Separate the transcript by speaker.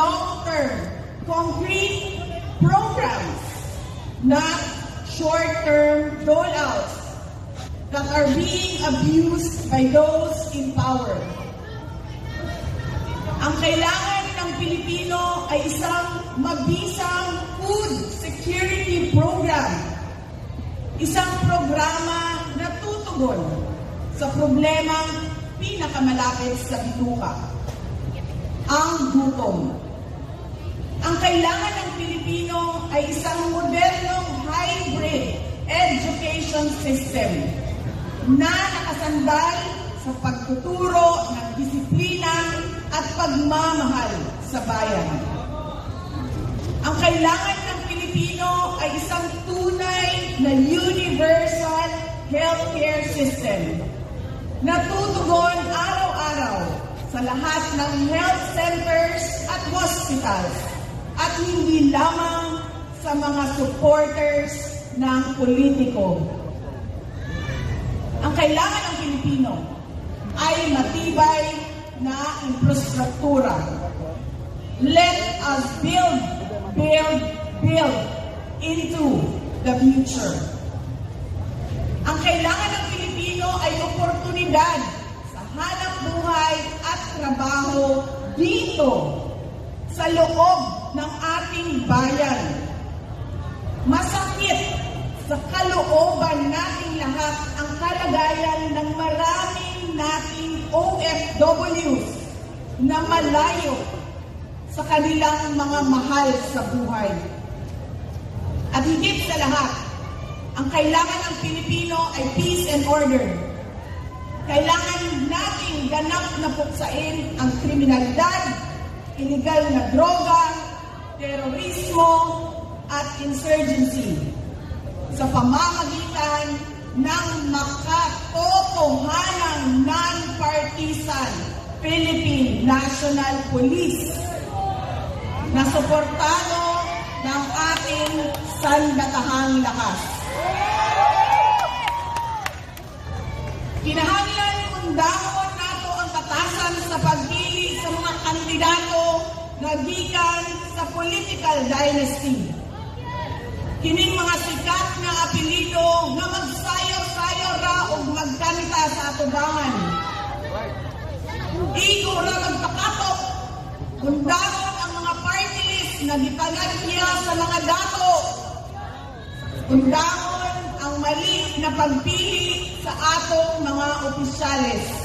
Speaker 1: long-term, concrete programs, not short-term rollouts that are being abused by those in power. Ang kailangan ng Pilipino ay isang mabisang food security program. Isang programa na tutugon sa problemang pinakamalapit sa bituka, ang gutom. Ang kailangan ng Pilipino ay isang modernong hybrid education system na nakasandal sa pagtuturo ng disiplina at pagmamahal sa bayan. Ang kailangan ng Pilipino ay isang tunay na universal healthcare system na tutugon araw-araw sa lahat ng health centers at hospitals at hindi lamang sa mga supporters ng politiko. Ang kailangan ng Pilipino ay matibay na infrastruktura. Let us build into the future. Ang kailangan ng Pilipino ay oportunidad sa hanap buhay at trabaho dito sa loob ng ating bayan. Masakit sa kalooban nating lahat ang kalagayan ng maraming nating OFWs na malayo sa kanilang mga mahal sa buhay. At higit sa lahat, ang kailangan ng Pilipino ay peace and order. Kailangan nating ganap na puksain ang kriminalidad, illegal na droga, terorismo, at insurgency sa pamamagitan ng makatotohanang non-partisan Philippine National Police na suportado ng ating sandatahang lakas. Kinahanglan undahon nato ang batasan sa pagpili sa mga kandidato na gikan sa political dynasty. Kining mga sikat na apelido nga magsayo-sayo ra o magkanta sa atubangan. Igo ra magpakatok, undahon ang mga party list na gipanagya sa mga dato. Undahon ang mali na pagpili sa atong mga opisyales.